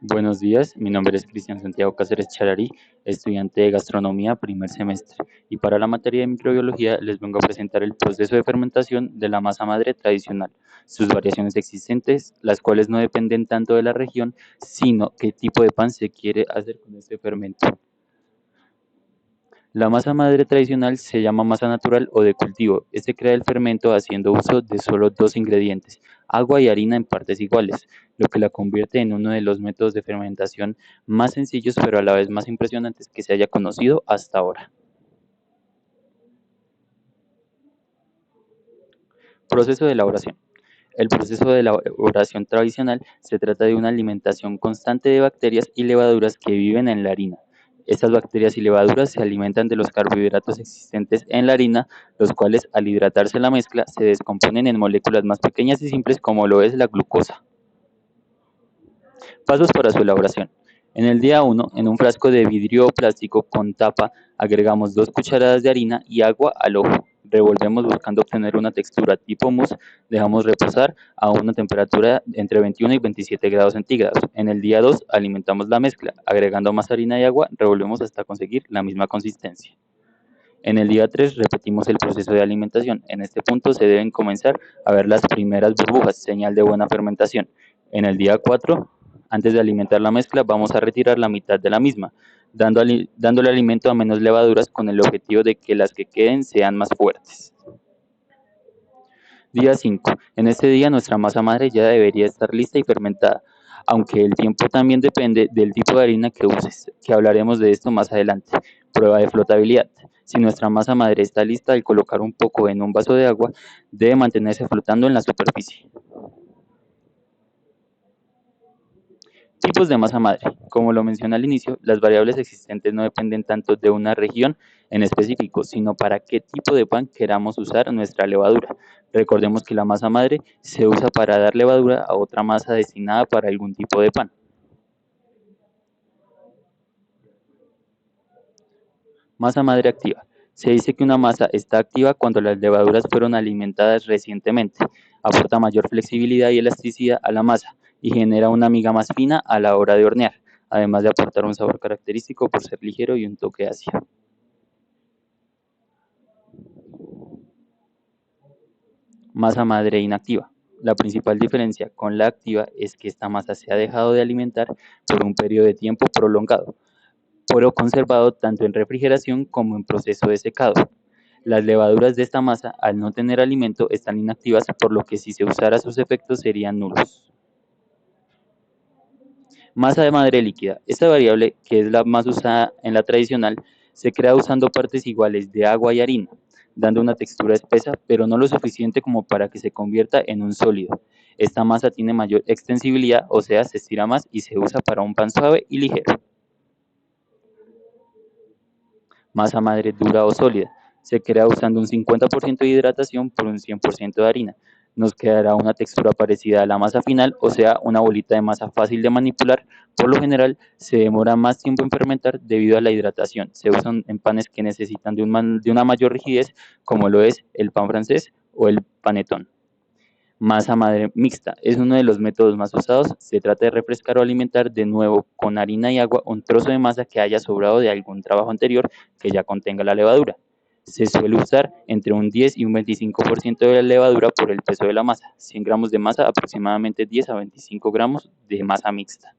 Buenos días, mi nombre es Cristian Santiago Cáceres Chararí, estudiante de gastronomía primer semestre, y para la materia de microbiología les vengo a presentar el proceso de fermentación de la masa madre tradicional, sus variaciones existentes, las cuales no dependen tanto de la región, sino qué tipo de pan se quiere hacer con este fermento. La masa madre tradicional se llama masa natural o de cultivo. Este crea el fermento haciendo uso de solo dos ingredientes, agua y harina en partes iguales, lo que la convierte en uno de los métodos de fermentación más sencillos pero a la vez más impresionantes que se haya conocido hasta ahora. Proceso de elaboración. El proceso de elaboración tradicional se trata de una alimentación constante de bacterias y levaduras que viven en la harina. Estas bacterias y levaduras se alimentan de los carbohidratos existentes en la harina, los cuales al hidratarse la mezcla se descomponen en moléculas más pequeñas y simples como lo es la glucosa. Pasos para su elaboración. En el día 1, en un frasco de vidrio o plástico con tapa, agregamos 2 cucharadas de harina y agua al ojo. Revolvemos buscando obtener una textura tipo mousse. Dejamos reposar a una temperatura entre 21 y 27 grados centígrados. En el día 2, alimentamos la mezcla. Agregando más harina y agua, revolvemos hasta conseguir la misma consistencia. En el día 3 repetimos el proceso de alimentación. En este punto se deben comenzar a ver las primeras burbujas, señal de buena fermentación. En el día 4, antes de alimentar la mezcla, vamos a retirar la mitad de la misma, dándole alimento a menos levaduras con el objetivo de que las que queden sean más fuertes. Día 5. En este día nuestra masa madre ya debería estar lista y fermentada, aunque el tiempo también depende del tipo de harina que uses, que hablaremos de esto más adelante. Prueba de flotabilidad. Si nuestra masa madre está lista, al colocar un poco en un vaso de agua, debe mantenerse flotando en la superficie. Tipos de masa madre. Como lo mencioné al inicio, las variables existentes no dependen tanto de una región en específico, sino para qué tipo de pan queramos usar nuestra levadura. Recordemos que la masa madre se usa para dar levadura a otra masa destinada para algún tipo de pan. Masa madre activa. Se dice que una masa está activa cuando las levaduras fueron alimentadas recientemente. Aporta mayor flexibilidad y elasticidad a la masa y genera una miga más fina a la hora de hornear, además de aportar un sabor característico por ser ligero y un toque ácido. Masa madre inactiva. La principal diferencia con la activa es que esta masa se ha dejado de alimentar por un periodo de tiempo prolongado, pero conservado tanto en refrigeración como en proceso de secado. Las levaduras de esta masa, al no tener alimento, están inactivas, por lo que si se usara sus efectos serían nulos. Masa de madre líquida. Esta variable, que es la más usada en la tradicional, se crea usando partes iguales de agua y harina, dando una textura espesa, pero no lo suficiente como para que se convierta en un sólido. Esta masa tiene mayor extensibilidad, o sea, se estira más y se usa para un pan suave y ligero. Masa madre dura o sólida. Se crea usando un 50% de hidratación por un 100% de harina. Nos quedará una textura parecida a la masa final, o sea, una bolita de masa fácil de manipular. Por lo general, se demora más tiempo en fermentar debido a la hidratación. Se usan en panes que necesitan de una mayor rigidez, como lo es el pan francés o el panetón. Masa madre mixta es uno de los métodos más usados. Se trata de refrescar o alimentar de nuevo con harina y agua un trozo de masa que haya sobrado de algún trabajo anterior que ya contenga la levadura. Se suele usar entre un 10 y un 25% de la levadura por el peso de la masa. 100 gramos de masa, aproximadamente 10 a 25 gramos de masa mixta.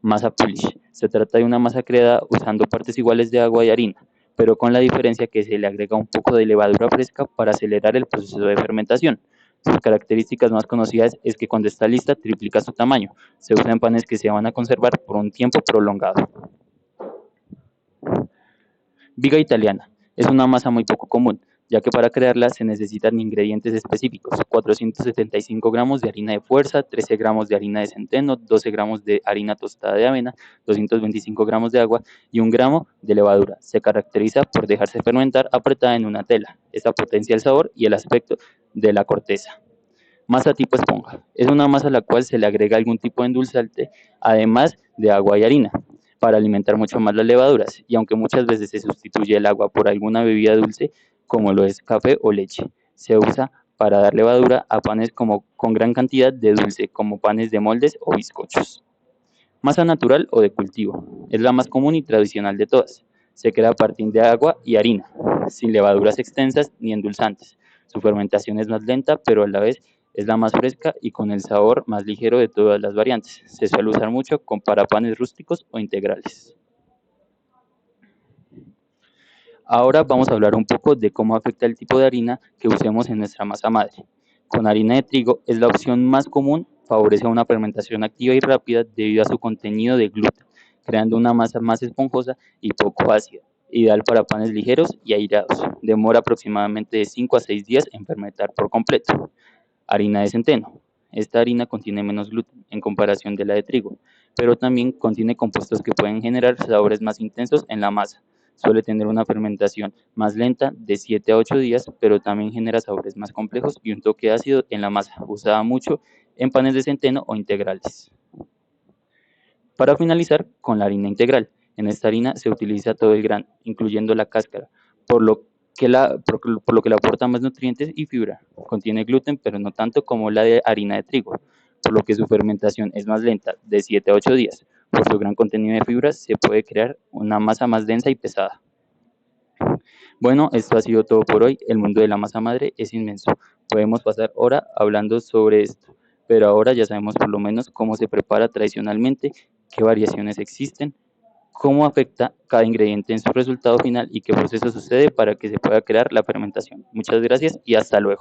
Masa Polish. Se trata de una masa creada usando partes iguales de agua y harina, pero con la diferencia que se le agrega un poco de levadura fresca para acelerar el proceso de fermentación. Sus características más conocidas es que cuando está lista triplica su tamaño. Se usa en panes que se van a conservar por un tiempo prolongado. Viga italiana. Es una masa muy poco común, ya que para crearla se necesitan ingredientes específicos: 475 gramos de harina de fuerza, 13 gramos de harina de centeno, 12 gramos de harina tostada de avena, 225 gramos de agua y 1 gramo de levadura. Se caracteriza por dejarse fermentar apretada en una tela. Esta potencia el sabor y el aspecto de la corteza. Masa tipo esponja. Es una masa a la cual se le agrega algún tipo de endulzante, además de agua y harina, para alimentar mucho más las levaduras, y aunque muchas veces se sustituye el agua por alguna bebida dulce, como lo es café o leche, se usa para dar levadura a panes con gran cantidad de dulce, como panes de moldes o bizcochos. Masa natural o de cultivo. Es la más común y tradicional de todas. Se crea a partir de agua y harina, sin levaduras extensas ni endulzantes. Su fermentación es más lenta, pero a la vez es la más fresca y con el sabor más ligero de todas las variantes. Se suele usar mucho con parapanes rústicos o integrales. Ahora vamos a hablar un poco de cómo afecta el tipo de harina que usemos en nuestra masa madre. Con harina de trigo es la opción más común, favorece una fermentación activa y rápida debido a su contenido de gluten, creando una masa más esponjosa y poco ácida, ideal para panes ligeros y aireados. Demora aproximadamente de 5 a 6 días en fermentar por completo. Harina de centeno. Esta harina contiene menos gluten en comparación de la de trigo, pero también contiene compuestos que pueden generar sabores más intensos en la masa. Suele tener una fermentación más lenta de 7 a 8 días, pero también genera sabores más complejos y un toque ácido en la masa, usada mucho en panes de centeno o integrales. Para finalizar, con la harina integral. En esta harina se utiliza todo el grano, incluyendo la cáscara, por lo que le aporta más nutrientes y fibra. Contiene gluten, pero no tanto como la de harina de trigo, por lo que su fermentación es más lenta, de 7 a 8 días. Por su gran contenido de fibras, se puede crear una masa más densa y pesada. Bueno, esto ha sido todo por hoy. El mundo de la masa madre es inmenso. Podemos pasar hora hablando sobre esto, pero ahora ya sabemos por lo menos cómo se prepara tradicionalmente, qué variaciones existen, cómo afecta cada ingrediente en su resultado final y qué proceso sucede para que se pueda crear la fermentación. Muchas gracias y hasta luego.